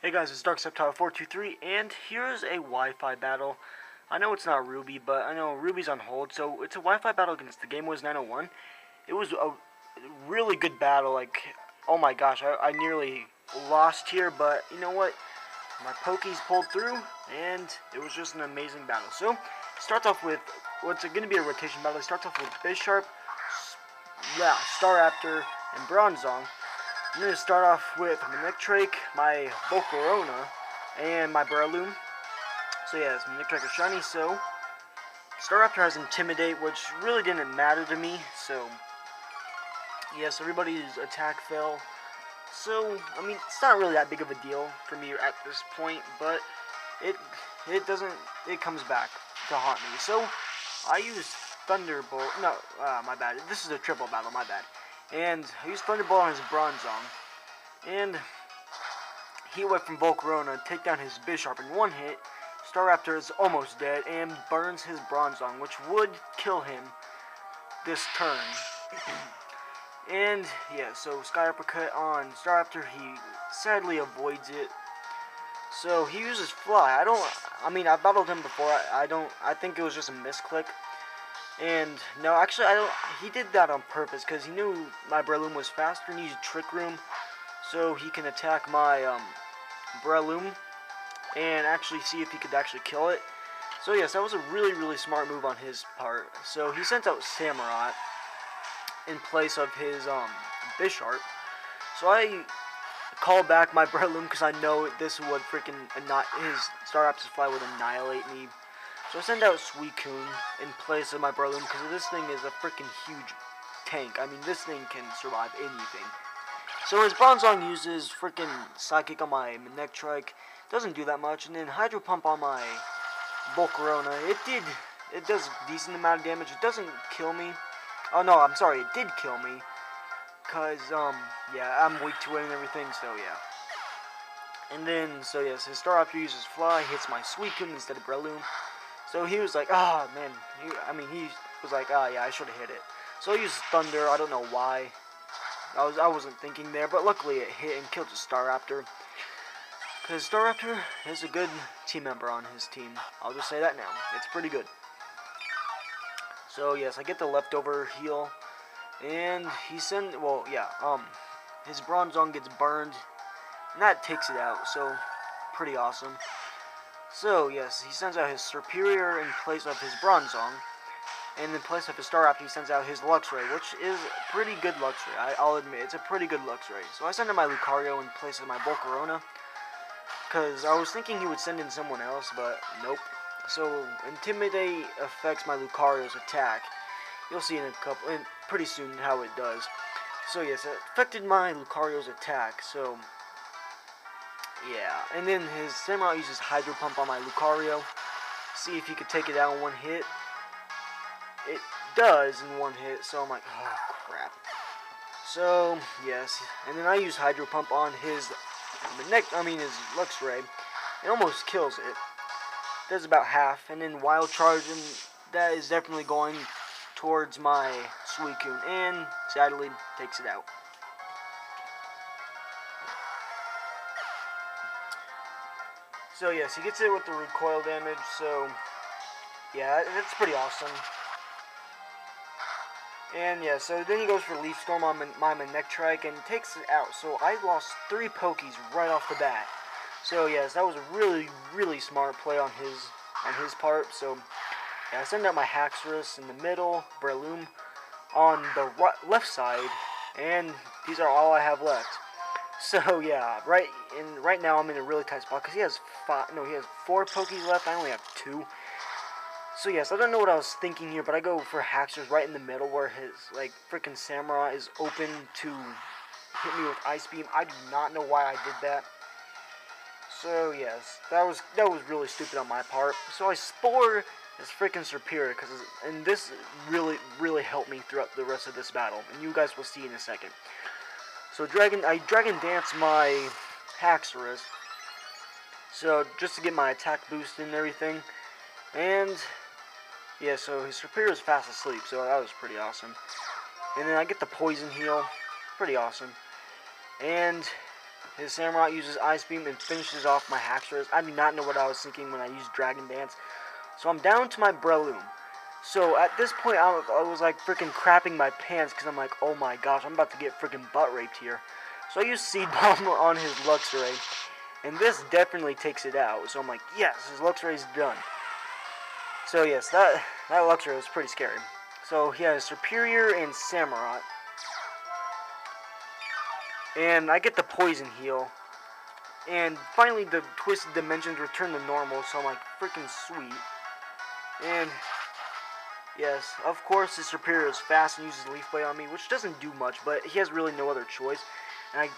Hey guys, it's Sceptile111, and here's a Wi-Fi battle. I know it's not Ruby, but I know Ruby's on hold, so it's a Wi-Fi battle against TheGameWiz789. It was a really good battle, like, oh my gosh, I nearly lost here, but you know what? My pokies pulled through, and it was just an amazing battle. So, it starts off with, what's going to be a rotation battle. It starts off with Bisharp, Star Raptor, and Bronzong. I'm going to start off with my Nectrake, my Volcarona, and my Breloom. So yeah, it's my Nectrake is shiny, so Staraptor has Intimidate, which really didn't matter to me, so yes, everybody's attack fell. So, I mean, it's not really that big of a deal for me at this point, but it comes back to haunt me. So, I use Thunderbolt, no, my bad, this is a triple battle, my bad. And I used Thunderbolt on his Bronzong, and he went from Volcarona, take down his Bisharp in one hit. Staraptor is almost dead and burns his Bronzong, which would kill him this turn. And yeah, so Sky Uppercut on Staraptor, he sadly avoids it. So he uses Fly. I battled him before. I think it was just a misclick. And no, actually, he did that on purpose because he knew my Breloom was faster and he used Trick Room, so he can attack my Breloom and actually see if he could actually kill it. So yes, that was a really smart move on his part. So he sent out Samurai in place of his Bisharp. So I call back my Breloom because I know this would his Staraptor's Fly would annihilate me. So I send out Suicune in place of my Breloom because this thing is a freaking huge tank. I mean, this thing can survive anything. So his Bronzong uses freaking Psychic on my Nectrike. Doesn't do that much. And then Hydro Pump on my Volcarona. It does a decent amount of damage. It doesn't kill me. Oh no, I'm sorry, it did kill me. Because, yeah, I'm weak to it and everything, so yeah. And then, so yes, his Staraptor uses Fly, hits my Suicune instead of Breloom. So he was like, ah, oh, man. He was like, ah, oh, yeah, I should have hit it. So I used Thunder. I don't know why. I wasn't thinking there, but luckily it hit and killed the Staraptor. Because Staraptor is a good team member on his team. I'll just say that now. It's pretty good. So yes, I get the leftover heal, and he his Bronzong gets burned, and that takes it out. So pretty awesome. So, yes, he sends out his Superior in place of his Bronzong, and in place of his Staraptor, he sends out his Luxray, which is pretty good Luxray. I'll admit, it's a pretty good Luxray. So I send in my Lucario in place of my Volcarona, because I was thinking he would send in someone else, but nope. So, Intimidate affects my Lucario's attack. You'll see pretty soon how it does. So, yes, it affected my Lucario's attack, so yeah, and then his Samurai uses Hydro Pump on my Lucario. See if he could take it out in one hit. It does in one hit, so I'm like, oh crap. So, yes, and then I use Hydro Pump on his Luxray. It almost kills it. Does about half, and then Wild Charge, and that is definitely going towards my Suicune, and sadly takes it out. So yes, he gets it with the recoil damage, so yeah, that's pretty awesome. And yeah, so then he goes for Leaf Storm on my Nectrike and takes it out. So I lost 3 Pokies right off the bat. So yes, that was a really smart play on his part. So yeah, I send out my Haxorus in the middle, Breloom on the left side, and these are all I have left. So yeah, right now I'm in a really tight spot because he has 4 Pokies left. I only have 2. So yes, I don't know what I was thinking here, but I go for Haxorus right in the middle where his freaking Samurai is open to hit me with Ice Beam. I do not know why I did that. So yes, that was really stupid on my part. So I Spore his freaking Superior and this really helped me throughout the rest of this battle, and you guys will see in a second. So I Dragon Dance my Haxorus, so just to get my attack boost and everything, and yeah, so his Superior is fast asleep, so that was pretty awesome. And then I get the Poison Heal, pretty awesome. And his Samurai uses Ice Beam and finishes off my Hacksters. I do not know what I was thinking when I used Dragon Dance. So I'm down to my Breloom. So at this point, I was like freaking crapping my pants because I'm like, oh my gosh, I'm about to get freaking butt raped here. So I use Seed Bomb on his Luxray, and this definitely takes it out. So I'm like, yes, his Luxray is done. So yes, that Luxray was pretty scary. So he has Superior and Samurai. And I get the Poison Heal. And finally the Twisted Dimensions return to normal, so I'm like, freaking sweet. And yes, of course his Superior is fast and uses Leaf Blade on me, which doesn't do much, but he has really no other choice. And I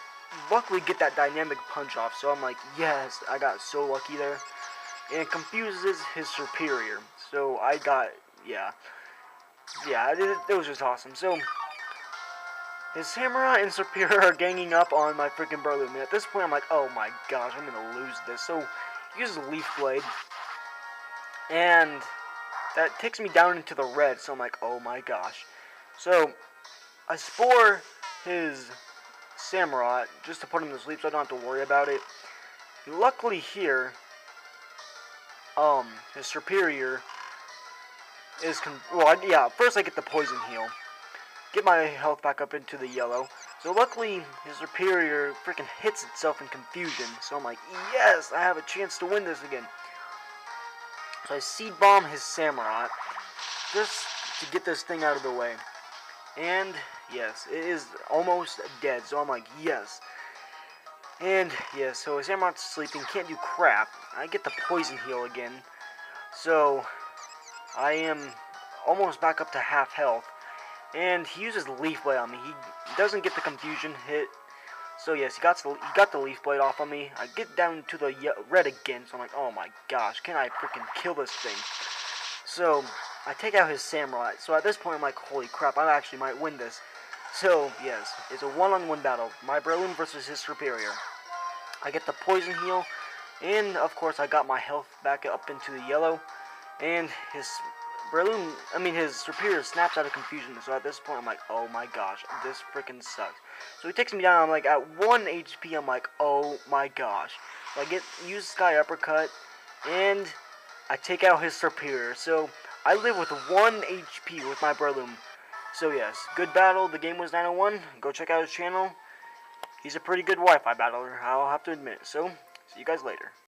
luckily get that Dynamic Punch off, so I'm like, yes, I got so lucky there. And it confuses his Superior, so I got, yeah, it was just awesome. So his Samurai and Superior are ganging up on my freaking Breloom, and at this point I'm like, oh my gosh, I'm gonna lose this. So he uses Leaf Blade, and that takes me down into the red, so I'm like, oh my gosh. So I Spore his Samurai just to put him to sleep so I don't have to worry about it. Luckily here, his Superior is, first I get the Poison Heal. Get my health back up into the yellow. So luckily, his Superior freaking hits itself in confusion. So I'm like, yes, I have a chance to win this again. So I Seed Bomb his Samurai, just to get this thing out of the way. And yes, it is almost dead. So I'm like, yes. And yes, so his Samurai's sleeping, can't do crap. I get the Poison Heal again. So I am almost back up to half health. And he uses Leaf Blade on me. He doesn't get the confusion hit. So yes, he got the Leaf Blade off on me. I get down to the red again. So I'm like, oh my gosh, can I freaking kill this thing? So I take out his Samurai. So at this point, I'm like, holy crap, I actually might win this. So yes, it's a one-on-one battle. My Breloom versus his Superior. I get the Poison Heal. And of course, I got my health back up into the yellow. And his his Superior snaps out of confusion, so at this point I'm like, oh my gosh, this freaking sucks. So he takes me down, I'm like, at 1 HP, I'm like, oh my gosh. So I use Sky Uppercut, and I take out his Superior, so I live with 1 HP with my Breloom. So yes, good battle, TheGameWiz789, go check out his channel. He's a pretty good Wi-Fi battler, I'll have to admit. So, see you guys later.